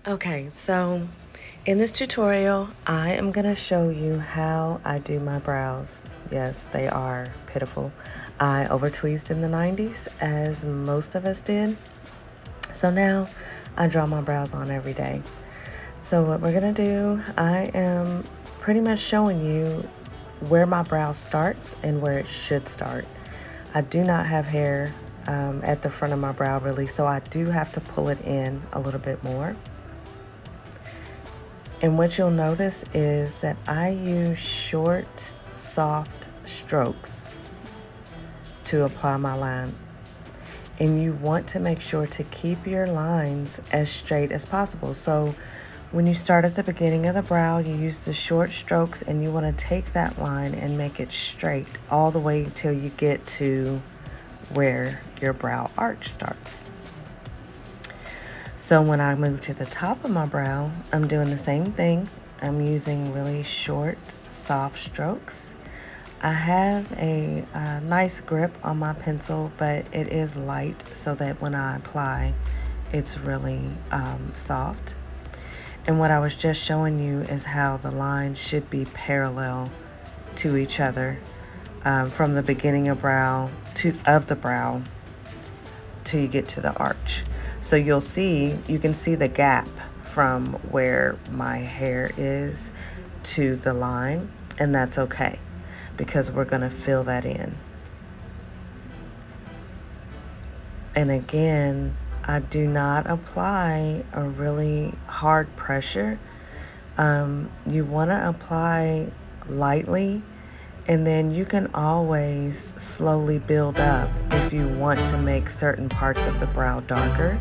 Okay, so in this tutorial, I am going to show you how I do my brows. Yes, they are pitiful. I over-tweezed in the 90s, as most of us did. So now I draw my brows on every day. So what we're going to do, I am pretty much showing you where my brow starts and where it should start. I do not have hair at the front of my brow really, so I do have to pull it in a little bit more. And what you'll notice is that I use short, soft strokes to apply my line. And you want to make sure to keep your lines as straight as possible. So when you start at the beginning of the brow, you use the short strokes and you want to take that line and make it straight all the way till you get to where your brow arch starts. So when I move to the top of my brow, I'm doing the same thing. I'm using really short, soft strokes. I have a nice grip on my pencil, but it is light so that when I apply, it's really soft. And what I was just showing you is how the lines should be parallel to each other from the beginning of the brow till you get to the arch. So you can see the gap from where my hair is to the line, and that's okay because we're going to fill that in. And again, I do not apply a really hard pressure. You want to apply lightly, and then you can always slowly build up if you want to make certain parts of the brow darker.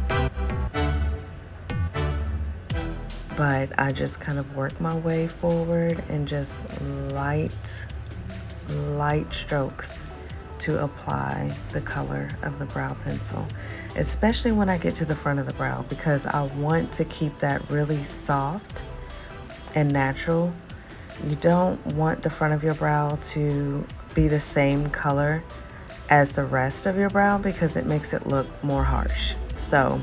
But I just kind of work my way forward and just light strokes to apply the color of the brow pencil, especially when I get to the front of the brow, because I want to keep that really soft and natural. You don't want the front of your brow to be the same color as the rest of your brow because it makes it look more harsh. So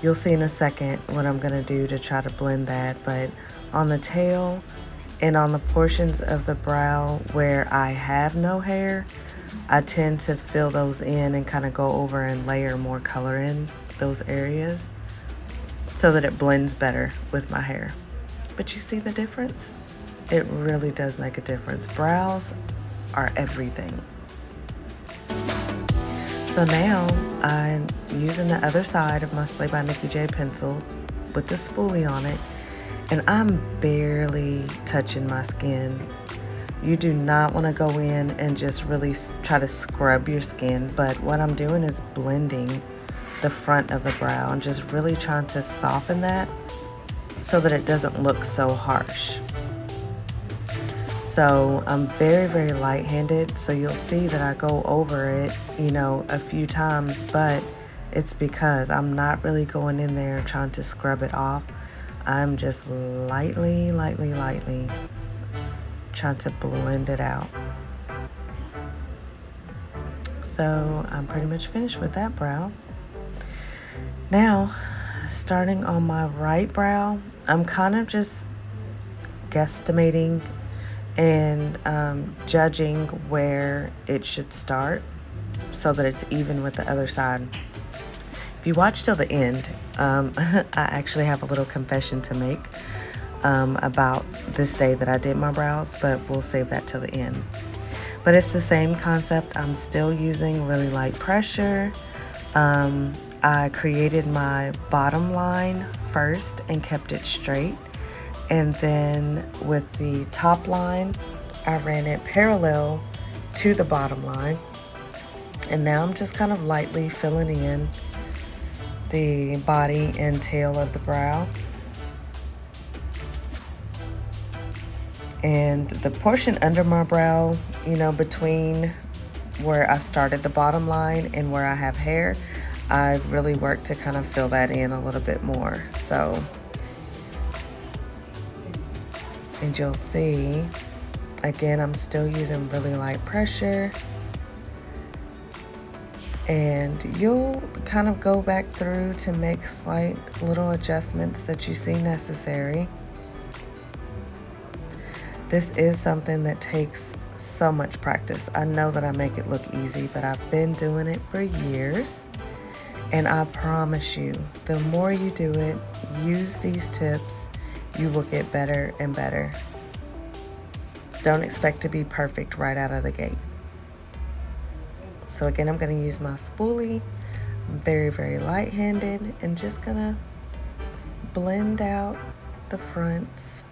you'll see in a second what I'm going to do to try to blend that. But on the tail and on the portions of the brow where I have no hair, I tend to fill those in and kind of go over and layer more color in those areas so that it blends better with my hair. But you see the difference? It really does make a difference. Brows are everything. So now I'm using the other side of my Slay by Nikki J pencil with the spoolie on it, and I'm barely touching my skin. You do not want to go in and just really try to scrub your skin, but what I'm doing is blending the front of the brow and just really trying to soften that so that it doesn't look so harsh. So I'm very, very light-handed, so you'll see that I go over it, a few times, but it's because I'm not really going in there trying to scrub it off. I'm just lightly trying to blend it out. So I'm pretty much finished with that brow. Now, starting on my right brow, I'm kind of just guesstimating and judging where it should start so that it's even with the other side. If you watch till the end, I actually have a little confession to make about this day that I did my brows, but we'll save that till the end. But it's the same concept. I'm still using really light pressure. I created my bottom line first and kept it straight. And then with the top line, I ran it parallel to the bottom line. And now I'm just kind of lightly filling in the body and tail of the brow. And the portion under my brow, between where I started the bottom line and where I have hair, I really worked to kind of fill that in a little bit more. And you'll see, again, I'm still using really light pressure. And you'll kind of go back through to make slight little adjustments that you see necessary. This is something that takes so much practice. I know that I make it look easy, but I've been doing it for years. And I promise you, the more you do it, use these tips, you will get better and better. Don't expect to be perfect right out of the gate. So again, I'm going to use my spoolie. I'm very, very light-handed and just going to blend out the fronts.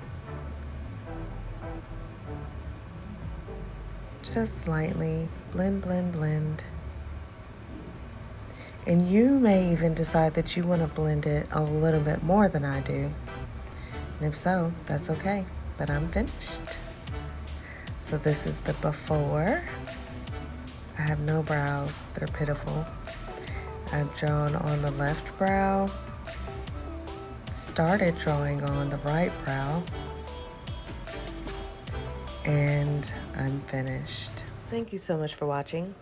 Just slightly. Blend, blend, blend. And you may even decide that you want to blend it a little bit more than I do. And if so, that's okay. But I'm finished. So this is the before. I have no brows. They're pitiful. I've drawn on the left brow. Started drawing on the right brow. And I'm finished. Thank you so much for watching.